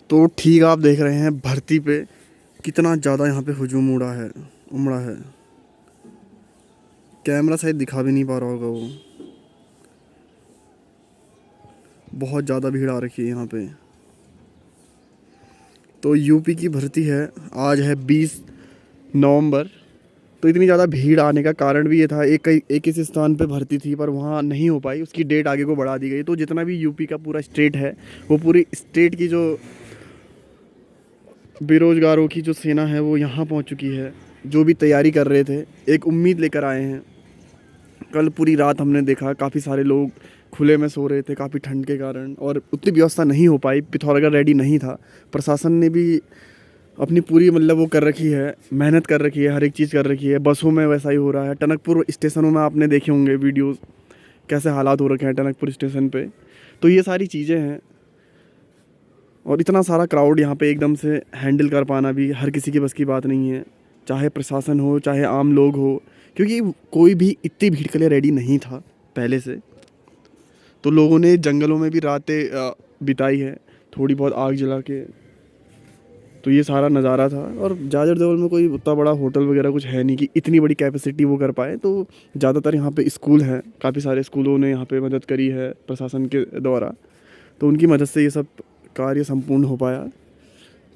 तो ठीक आप देख रहे हैं भर्ती पे कितना ज़्यादा यहाँ पे हुजूम उमड़ा है। कैमरा शायद दिखा भी नहीं पा रहा होगा वो। बहुत ज़्यादा भीड़ आ रखी है यहाँ पे। तो यूपी की भर्ती है, आज है 20 नवंबर। तो इतनी ज़्यादा भीड़ आने का कारण भी ये था, एक इस स्थान पे भर्ती थी पर वहाँ नहीं हो पाई, उसकी डेट आगे को बढ़ा दी गई। तो जितना भी यूपी का पूरा स्टेट है, वो पूरी स्टेट की जो बेरोज़गारों की जो सेना है वो यहाँ पहुँच चुकी है। जो भी तैयारी कर रहे थे एक उम्मीद लेकर आए हैं। कल पूरी रात हमने देखा काफ़ी सारे लोग खुले में सो रहे थे काफ़ी ठंड के कारण, और उतनी व्यवस्था नहीं हो पाई। पिथौरागढ़ रेडी नहीं था। प्रशासन ने भी अपनी पूरी मतलब वो कर रखी है, मेहनत कर रखी है, हर एक चीज़ कर रखी है। बसों में वैसा ही हो रहा है। टनकपुर स्टेशनों में आपने देखे होंगे वीडियोज़, कैसे हालात हो रखे हैं टनकपुर स्टेशन पे। तो ये सारी चीज़ें हैं, और इतना सारा क्राउड यहाँ पे एकदम से हैंडल कर पाना भी हर किसी की बस की बात नहीं है, चाहे प्रशासन हो चाहे आम लोग हो, क्योंकि कोई भी इतनी भीड़ के लिए रेडी नहीं था पहले से। तो लोगों ने जंगलों में भी रातें बिताई है, थोड़ी बहुत आग जला के। तो ये सारा नज़ारा था। और जाजर देवल में कोई उतना बड़ा होटल वगैरह कुछ है नहीं कि इतनी बड़ी कैपेसिटी वो कर पाए। तो ज़्यादातर यहाँ पे स्कूल हैं, काफ़ी सारे स्कूलों ने यहाँ पे मदद करी है प्रशासन के द्वारा। तो उनकी मदद से ये सब कार्य संपूर्ण हो पाया।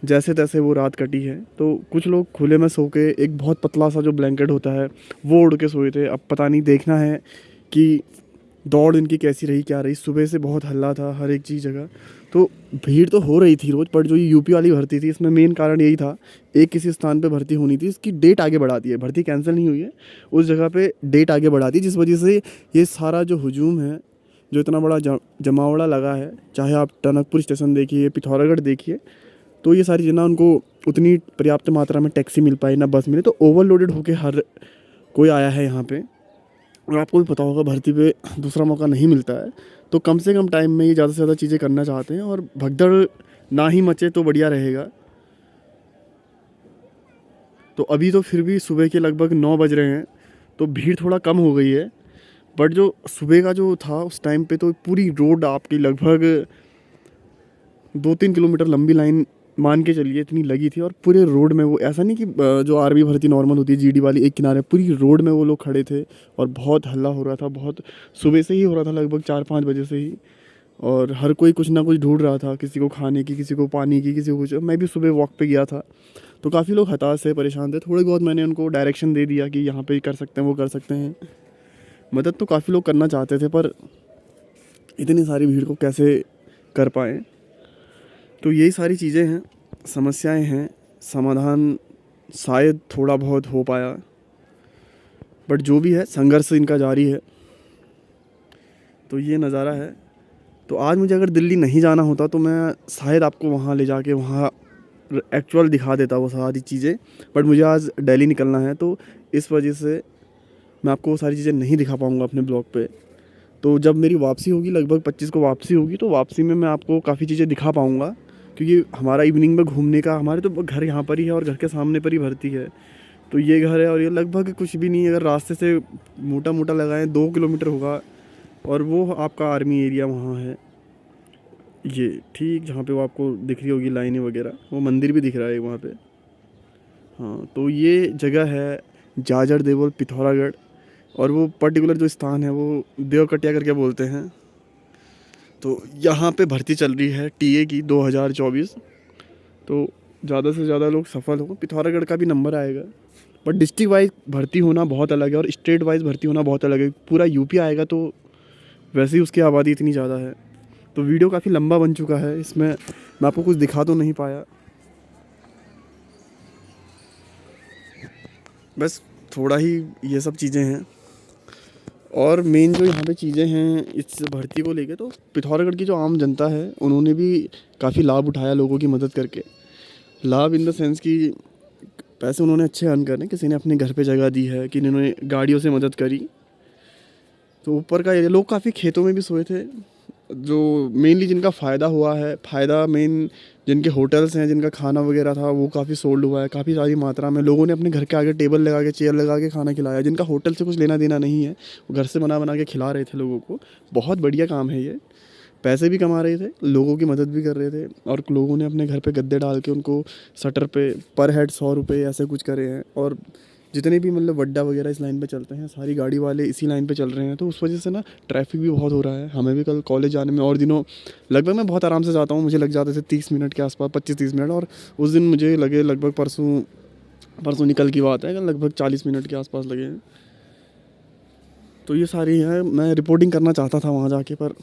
जैसे तैसे वो रात कटी है। तो कुछ लोग खुले में सो के, एक बहुत पतला सा जो ब्लैंकेट होता है वो उड़ के सोए थे। अब पता नहीं, देखना है कि दौड़ इनकी कैसी रही क्या रही। सुबह से बहुत हल्ला था हर एक चीज़ जगह। तो भीड़ तो हो रही थी रोज़, पर जो ये यूपी वाली भर्ती थी इसमें मेन कारण यही था, एक किसी स्थान पे भर्ती होनी थी, इसकी डेट आगे बढ़ा दी है। भर्ती कैंसिल नहीं हुई है, उस जगह पे डेट आगे बढ़ा दी, जिस वजह से ये सारा जो हुजूम है, जो इतना बड़ा जमावड़ा लगा है, चाहे आप टनकपुर स्टेशन देखिए, पिथौरागढ़ देखिए, तो ये सारी ना उनको उतनी पर्याप्त मात्रा में टैक्सी मिल पाई ना बस मिले, तो ओवरलोडेड होके हर कोई आया है यहाँ पे। और आपको भी पता होगा भर्ती पे दूसरा मौका नहीं मिलता है। तो कम से कम टाइम में ये ज़्यादा से ज़्यादा चीज़ें करना चाहते हैं, और भगदड़ ना ही मचे तो बढ़िया रहेगा। तो अभी तो फिर भी सुबह के लगभग 9 बज रहे हैं, तो भीड़ थोड़ा कम हो गई है। बट जो सुबह का जो था उस टाइम पे, तो पूरी रोड आपकी लगभग 2-3 किलोमीटर लंबी लाइन मान के चलिए इतनी लगी थी। और पूरे रोड में वो, ऐसा नहीं कि जो आर्मी भर्ती नॉर्मल होती है जीडी वाली एक किनारे, पूरी रोड में वो लोग खड़े थे और बहुत हल्ला हो रहा था। बहुत सुबह से ही हो रहा था, लगभग 4-5 बजे से ही। और हर कोई कुछ ना कुछ ढूंढ रहा था, किसी को खाने की, किसी को पानी की, किसी को कुछ। मैं भी सुबह वॉक पे गया था, तो काफ़ी लोग हताश थे, परेशान थे। थोड़े बहुत मैंने उनको डायरेक्शन दे दिया कि यहाँ पे कर सकते हैं, वो कर सकते हैं। मदद तो काफ़ी लोग करना चाहते थे, पर इतनी सारी भीड़ को कैसे कर पाएँ। तो यही सारी चीज़ें हैं, समस्याएं हैं। समाधान शायद थोड़ा बहुत हो पाया, बट जो भी है संघर्ष इनका जारी है। तो ये नज़ारा है। तो आज मुझे अगर दिल्ली नहीं जाना होता तो मैं शायद आपको वहाँ ले जाके वहाँ एक्चुअल दिखा देता वो सारी चीज़ें। बट मुझे आज दिल्ली निकलना है, तो इस वजह से मैं आपको वो सारी चीज़ें नहीं दिखा पाऊँगा अपने ब्लॉग पे। तो जब मेरी वापसी होगी, लगभग 25 को वापसी होगी, तो वापसी में मैं आपको काफ़ी चीज़ें दिखा पाऊँगा। क्योंकि हमारा इवनिंग में घूमने का, हमारे तो घर यहाँ पर ही है और घर के सामने पर ही भर्ती है। तो ये घर है और ये लगभग कुछ भी नहीं है, अगर रास्ते से मोटा मोटा लगाएं 2 किलोमीटर होगा। और वो आपका आर्मी एरिया वहाँ है, ये ठीक जहाँ पे वो आपको दिख रही होगी लाइनें वगैरह, वो मंदिर भी दिख रहा है वहाँ पे। हाँ, तो ये जगह है जाजर देवल पिथौरागढ़। और वो पर्टिकुलर जो स्थान है वो देवकटिया करके बोलते हैं। तो यहाँ पे भर्ती चल रही है टीए की 2024। तो ज़्यादा से ज़्यादा लोग सफल हो, पिथौरागढ़ का भी नंबर आएगा। बट डिस्ट्रिक्ट वाइज भर्ती होना बहुत अलग है और स्टेट वाइज भर्ती होना बहुत अलग है। पूरा यूपी आएगा तो वैसे ही उसकी आबादी इतनी ज़्यादा है। तो वीडियो काफ़ी लंबा बन चुका है, इसमें मैं आपको कुछ दिखा तो नहीं पाया, बस थोड़ा ही ये सब चीज़ें हैं। और मेन जो यहाँ पे चीज़ें हैं इस भर्ती को लेके, तो पिथौरागढ़ की जो आम जनता है उन्होंने भी काफ़ी लाभ उठाया लोगों की मदद करके। लाभ इन द सेंस कि पैसे उन्होंने अच्छे अर्न करने, किसी ने अपने घर पे जगह दी है, कि इन्होंने गाड़ियों से मदद करी। तो ऊपर का एरिया, लोग काफ़ी खेतों में भी सोए थे। जो मेनली जिनका फ़ायदा हुआ है, फ़ायदा मेन जिनके होटल्स हैं, जिनका खाना वगैरह था वो काफ़ी सोल्ड हुआ है। काफ़ी सारी मात्रा में लोगों ने अपने घर के आगे टेबल लगा के, चेयर लगा के खाना खिलाया। जिनका होटल से कुछ लेना देना नहीं है, वो घर से बना बना के खिला रहे थे लोगों को। बहुत बढ़िया काम है ये। पैसे भी कमा रहे थे, लोगों की मदद भी कर रहे थे, और लोगों ने अपने घर पे गद्दे डाल के उनको शटर पे पर हेड 100 रुपये ऐसे कुछ करे हैं। और जितने भी मतलब अड्डा वगैरह इस लाइन पे चलते हैं, सारी गाड़ी वाले इसी लाइन पे चल रहे हैं, तो उस वजह से ना ट्रैफिक भी बहुत हो रहा है। हमें भी कल कॉलेज जाने में, और दिनों लगभग मैं बहुत आराम से जाता हूँ, मुझे लग जाते थे 30 मिनट के आसपास, 25-30 मिनट, और उस दिन मुझे लगे लगभग परसों निकल की बात है, लगभग 40 मिनट के आसपास लगे हैं। तो ये सारी है, मैं रिपोर्टिंग करना चाहता था वहाँ जाके, पर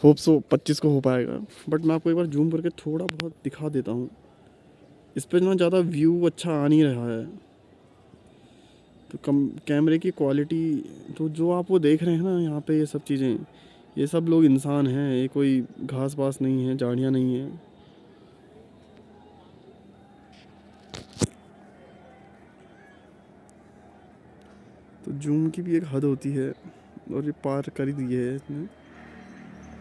होप सो 25 को हो पाएगा। बट मैं आपको एक बार जूम करके थोड़ा बहुत दिखा देता हूँ। इस पर ना ज़्यादा व्यू अच्छा आ नहीं रहा है, तो कम कैमरे की क्वालिटी, तो जो आप वो देख रहे हैं ना यहाँ पे, ये सब चीज़ें, ये सब लोग इंसान हैं, ये कोई घास पास नहीं है, झाड़ियाँ नहीं है। तो जूम की भी एक हद होती है, और ये पार कर ही दी है इसने।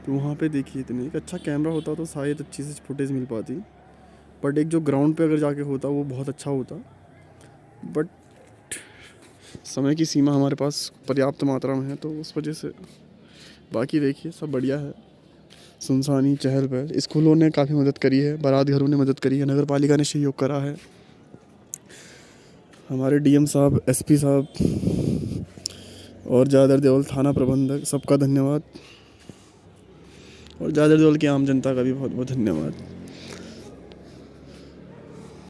तो वहाँ पे देखिए, इतने एक अच्छा कैमरा होता तो शायद अच्छी से फुटेज मिल पाती, बट एक जो ग्राउंड पे अगर जाके होता वो बहुत अच्छा होता। बट समय की सीमा हमारे पास पर्याप्त मात्रा में है, तो उस वजह से बाकी देखिए सब बढ़िया है, सुनसानी चहल पहल। स्कूलों ने काफ़ी मदद करी है, बारात घरों ने मदद करी है, नगर पालिका ने सहयोग करा है, हमारे डीएम साहब, एसपी साहब और जादर देवल थाना प्रबंधक, सबका धन्यवाद, और जादर देवल की आम जनता का भी बहुत बहुत धन्यवाद।